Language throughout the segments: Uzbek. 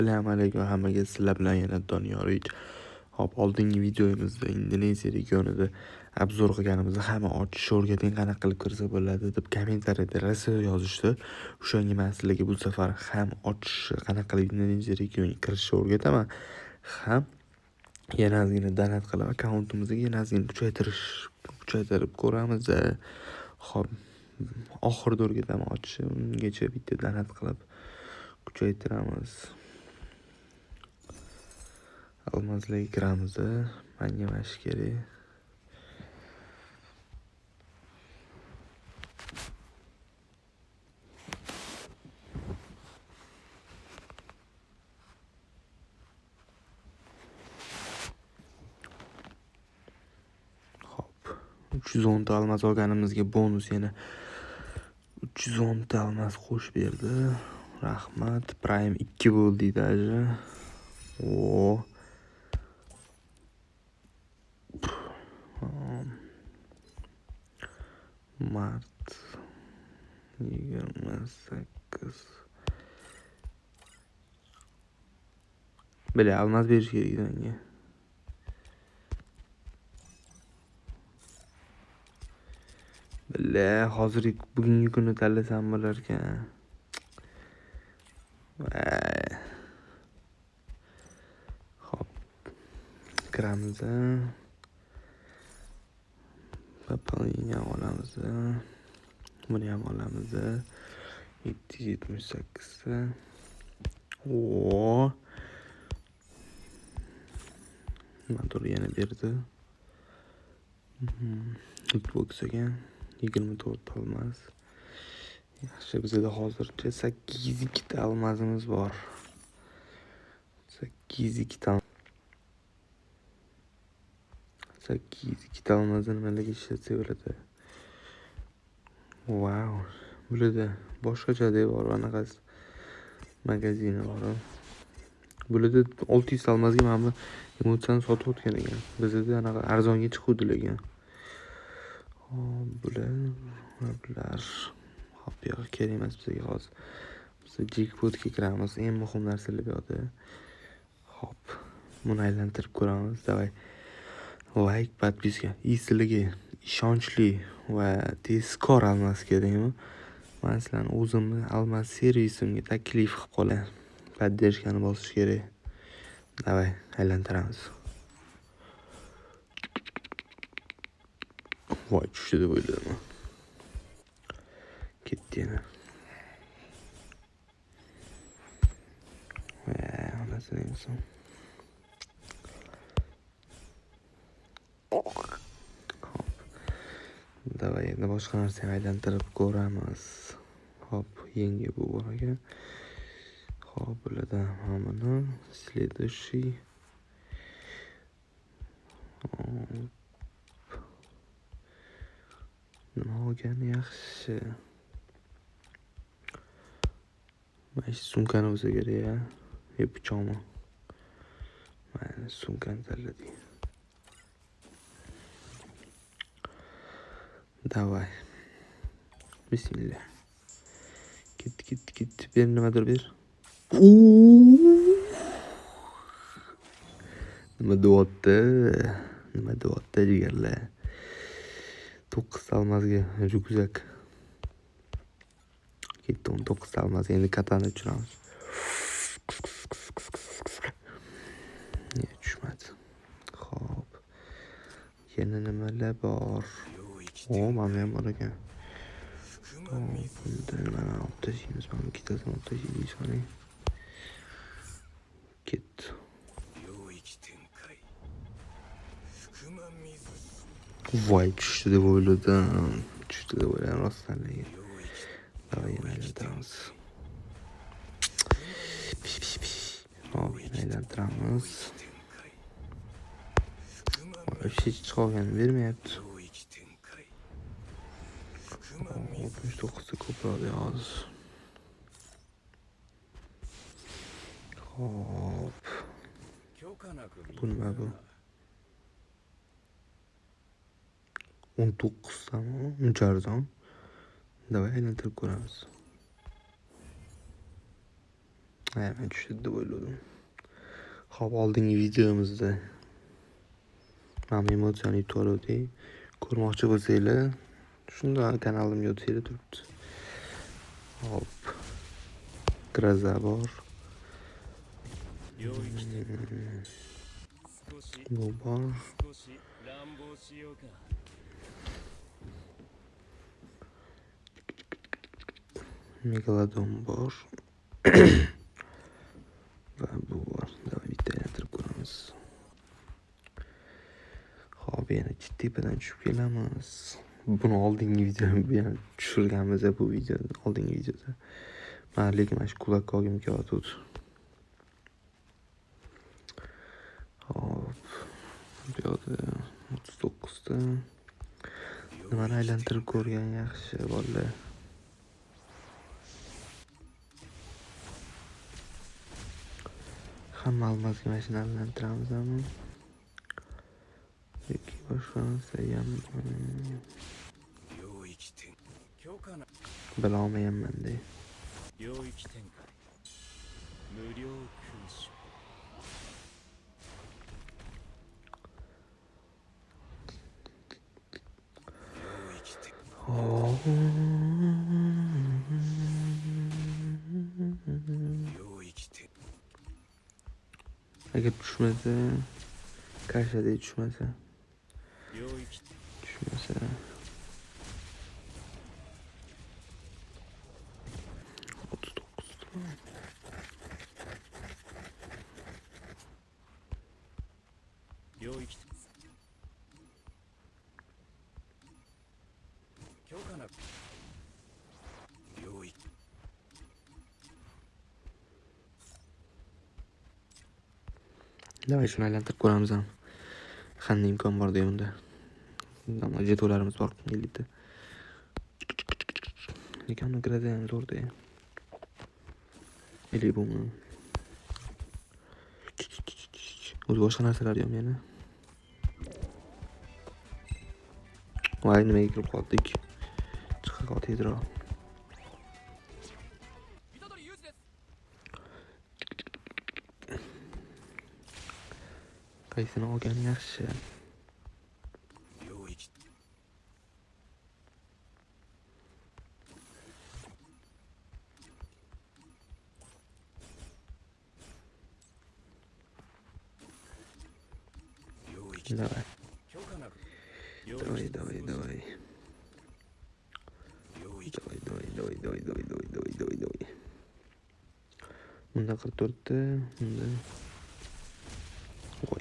Assalomu alaykum hammaga, sizlar bilan yana Doniyorik. Hop, oldingi videomizda Indoneziya regionida obzor qilganimizda hamma ochish o'rgating qanaqa qilib kirsa bo'ladi deb kommentariyada rosa yozishdi. O'shanga men sizlarga bu safar ham ochish qanaqa qilib Indoneziya regioniga kirishni o'rgataman, ham yana ozgina donat qilib akkauntimizga yana ozgina kuchaytirib ko'ramiz. Hop, oxirida o'rgataman ochishni. Ungacha bitta donat qilib kuchaytiramiz. Almazlarga kiramiz. Menga mash kerak. Hop, 310 ta almaz olganimizga bonus yana 310 ta almaz qo'shib berdi. Rahmat. Prime 2 bo'ldi даже. O. Mart 28. Bile almaz berish kerak menga. Bile hozir bugungi kunni tanlasam bo'lar ekan. Hop, kiramiz. Papalini olamiz. Buni ham olamiz. 778. O. Motor yana berdi. Xbox ekan 24 ta olmaz. Yaxshi, bizda hozircha 8 ta almazimiz bor. 8 ta. 8 ta almazni nimalarga ishlatsa bo'ladi? Wow, bularda boshqacha devor anaqasi magazini bor. Bularda 600 ta almazga mana bu emotsiyani sotib o'tgan ekan. Bizda anaqa arzonga chiquvdi lekin. Hop, bular hop, yo'q, kerak emas bizga hozir. Biz jackpotga kiramiz. Eng muhim narsalar bu yerda. Hop, buni aylantirib ko'ramiz. Davay. Like, podpiska. Sizlarga ishonchli va tezkor almas kerakmi? Men sizlarni o'zimni almas servisimga taklif qilib qolaman. Поддержканы bosish kerak. Davay, aylantiramiz. Voy, tushdi deb o'yladim. Ketdi yana. Onasi inson. Davay, endi boshqa narsani aylantirib ko'ramiz. Hop, yangi bu bor ekan. Hop, bulardan hamini следующий. Nima olgan yaxshi? Mana shu sumkani bo'lsa kerak-a. Pichoqmi? Mana sumkani tanladik. Davay. Bismillah. Ket. Ber nimadir ber. Nima deyapti jigarlar? 9 ta almazga ryukzak. Ketdi 19 ta almaz. Endi katani tushiramiz. Tushmadi. Hop. Yana nimalar bor? Mana ham bor ekan. Bundan mana olib tashlaymiz. Mana ikkitasini olib tashlaymiz. Ketdi. Voy, tushdi deb o'yladim. Rostdan lekin. Davay, yana aylantiramiz. Hop, yana aylantiramiz. Hech chiqolganini bermayapti. 69 ta ko'proq hozir. Hop. Bu nima bu? 19 tami? Uncha arzon. Davay, aylantirib ko'ramiz. Men tushdi deb o'yladim. Xo'p, oldingi videomizda mana emotsiyani yutib oldik. Ko'rmoqchi bo'lsanglar, shunda kanalimga o'tsanglar turibdi. Hop. Graza bor. Bu bor. Megalodon bor. Va bu bor. Davay bitta aylantirib ko'ramiz. Hop, yana tepadan tushib kelamiz. Buni oldingi videoda yana tushirganmiz bu videoda, oldingi videoda. Men lekin mana shu kulakka olgim kelyapti. Hop. Bu yoqda 39 ta. Nimani aylantirib ko'rgan yaxshi bolalar. Hamma almasga mashinani aylantiramiz ama. Yoki boshqa narsa ham bilolmayman de. Agar tushmasa, kashada tushmasa. 39. Shuni aylantirib ko'ramiz ham. Qanday imkon bor deyapman-da. Mana jetolarimiz bor 50 ta. Lekin uni graza ham zo'rda. Ili bumi. O'zi boshqa narsalar ham yana. Voy, nimaga kirib qoldik? Chiqa qol tezroq. Qaysini olgan yaxshi? Давай. Bunda 44 ta, bunda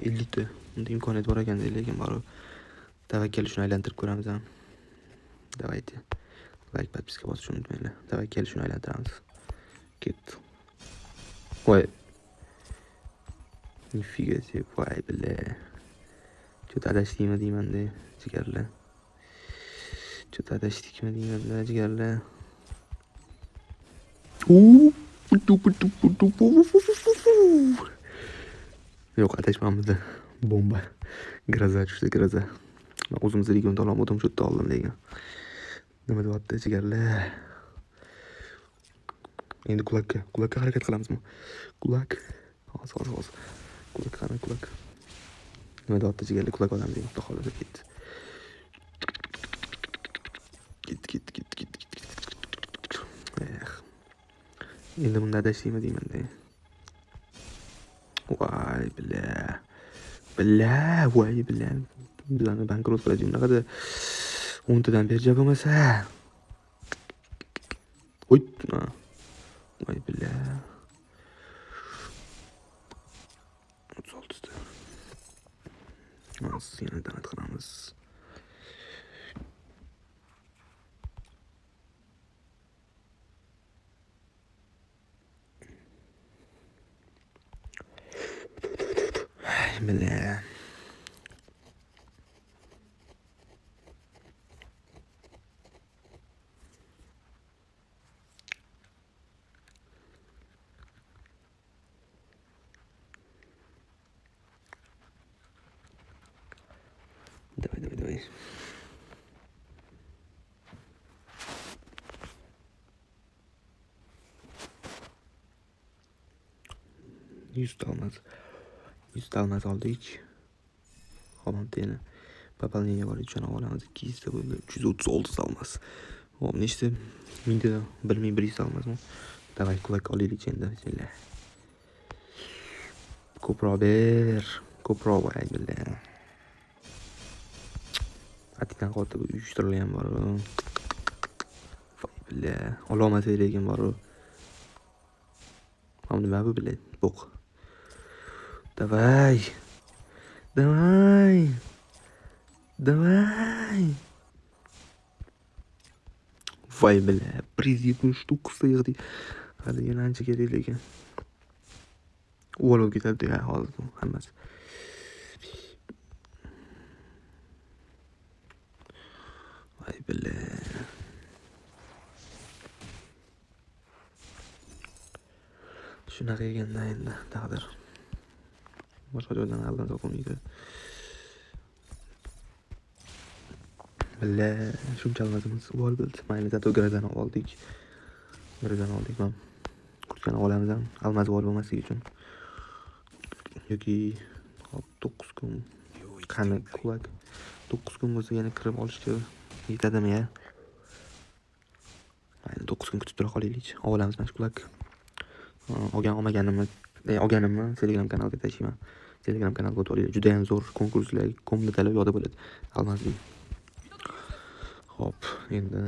50 ta. Bunda imkoniyat bor ekan, lekin baribir tavakkal shuni aylantirib ko'ramiz ham. Давайте. Like, подписка bosishni unutmanglar. Tavakkal shuni aylantiramiz. Ketdi. Voy. Nifiga себе, voy billa. Что-то adashdikmi deyman-da, jigarlar. Что-то adashdikmi deyman-da, jigarlar. Yo'q, adashmamiz-da. Bomba. Graza tushdi, graza. Men o'zimizga region ololmadim, shu yerda oldim lekin. Nima deyapti, jigarlar? Endi kulakka harakat qilamizmi? Kulak. Hozir. Kulak qani, kulak. Nima deyapti, jigarlar? Kulak olamiz degan xudo xohlasa ketdi. Ket. Endi bunda adashdikmi deyman-da. Voy billa. Bizlarni bankrot qiladi. Unaqada 10 tadan berja bo'lmasa. Voy billa. 36 ta. Mana yana donat qilamiz. Billa. Давай. 100 ta olmaz. 100 ta olmaz oldik. Hop, yana пополнение bor, uchun olamiz. 200 ta bo'ldi. 336 ta olmaz. Hop, nechta? Mingta, 1100 olmazmi? Davay, kulak olaylik endi. Bismillah. Ko'proq ber. Ko'proq boray billah. Atidan qotib uyushtirilgan bor. Voy billah. Ololmasa lekin bor. Ham nima bu billah? Bo'q. Davay. Davay. Davay. Voy billah. 179 ta yig'dik. Hadi yana ancha kerak lekin. O'lib ketadi ya hozir hammasi. Voy billah. Shunaqa eganda endi taqdir. Boshqa joydan aldan topolmaydi. Billah, shunchaligimiz bor bo'ldi. Mayli, zato gradani oldik. Gradani oldik ham. Kurtkani olamiz ham, almaz bor bo'lmasligi uchun. Yoki 9 kun qani kulak 9 kun bo'lsa yana kirib olishga yetadimi ya? Mayli, 9 kun kutib tura qolaylik. Olamiz mana shu kulak. Olganimni Telegram kanalga tashlayman. Telegram kanalga o'tib olinglar. Juda ham zo'r konkurslar, ko'mitalar yo'da bo'ladi. Almazli. Hop, endi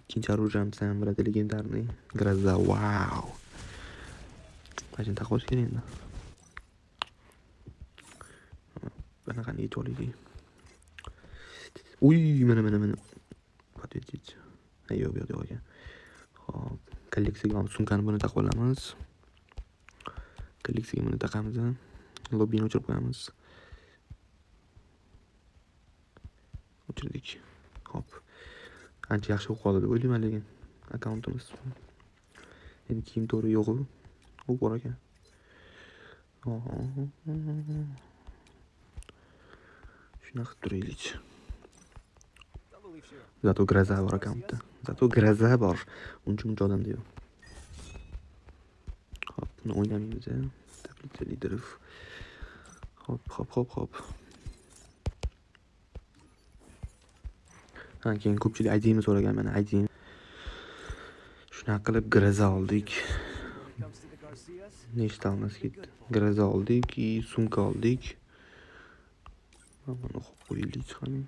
ikkinchi оружиемni ham biladi, legendarniy Grazza. Wow. Qachon taqosh kerak endi. Bunaqani yetib olaylik. Uy, mana. Patetik. Yo'q ekan. Hop, kolleksiyaga sumkani buni taqib olamiz. Kolleksiyaga buni taqamiz. Lobbini o'chirib qo'yamiz. O'chirdik. Hop. Ancha yaxshi o'q oldi deb o'ylayman lekin akkauntimiz. Endi kiyim to'g'ri yo'q-ku. U bor ekan. Shunaqa turaylik. Zato Grazza bor akkauntda. Zato Grazza bor. Uncha odamda yo'q. Hop, buni o'ynamaymiz a. Taklitda liderov. Hop. Keyin ko'pchilik ID'ni so'ragan, mana ID. Shunaqa qilib Grazza oldik. Nechta olmas ketdi. Grazza oldik, sumka oldik. Mana qo'yaylik qani.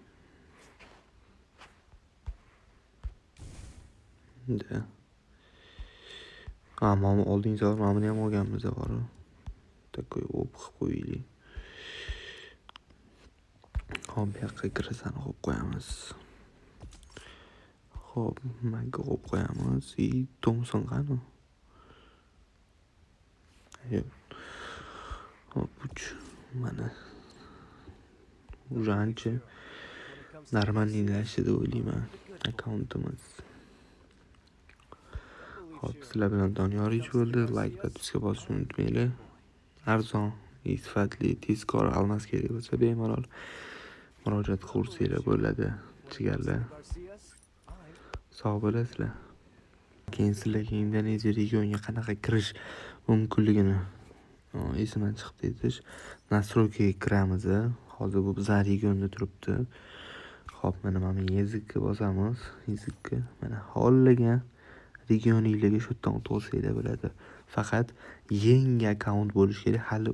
Da. Mana oldingiz mana ham olganmiz bor. Takoy qo'yaylik. Hop, bu yoqqa Grazzani qo'yib qo'yamiz. Hop, magga qo'yib qo'yamiz. Thompson qani? Hop, mana. Ujanchi normalniylashdi deb o'ylayman akkauntimiz. Hop, sizlar bilan Doniyorich bo'ldi. Like, podpiska bosishni unutmanglar. Arzon, sifatli, tezkor almas kerak bo'lsa bemalol murojaat qilsanglar bo'ladi. Chigarlar. Sog' bo'lasizlar. Keyin sizlarga Indoneziya regioniga qanaqa kirish mumkinligini esimdan chiqib ketish. Настройкаga kiramiz. Hozir bu bizning regionda turibdi. Hop, mana yezikka bosamiz. Yezikka mana xohlagan regioningizga shu yerdan o'tkazsanglar bo'ladi. Faqat yangi akkaunt bo'lishi kerak. Hali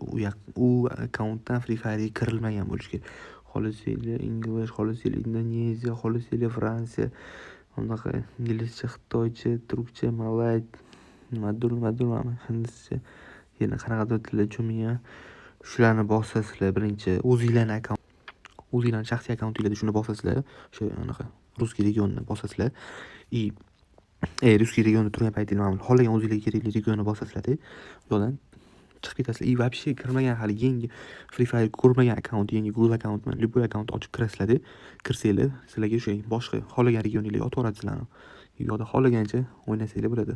u akkauntdan Free Fire'ga kirilmagan bo'lishi kerak. Xohlasanglar ingliz, xohlasanglar Indoneziya, xohlasanglar Fransiya, unaqa inglizcha, xitoycha, turkcha, malay, nima hindischa, yana qanaqadir tillar cho'migan. Shularni bosasizlar birinchi o'zingizlarning shaxsiy akkauntingizda shuni bosasizlar. O'sha anaqa Ruskiy regionni bosasizlar. Ruskiy regionda turgan paytingizda mana xohlagan o'zingizlarga kerakli regionni bosasizlar. Yo'ldan chiqib ketasizlar. Вообще kirmagan hali yangi Free Fire ko'rmagan akkaunt, yangi Google akkaunt bilan любой akkaunt ochib kirasizlar. Kirsanglar, sizlarga o'sha boshqa xohlagan regioningizga otib yuboradi sizlarni. Yo'lda xohlagancha o'ynasanglar bo'ladi.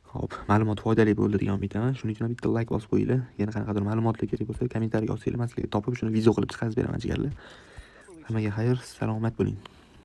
Hop, ma'lumot foydali bo'ldi degan umiddaman. Shuning uchun bitta like bosib qo'yinglar. Yana qanaqadir ma'lumotlar kerak bo'lsa, kommentariyaga yozsanglar, men sizlarga topib shuni video qilib chiqarib beraman jigarlar. Hammaga xayr, salomat bo'ling.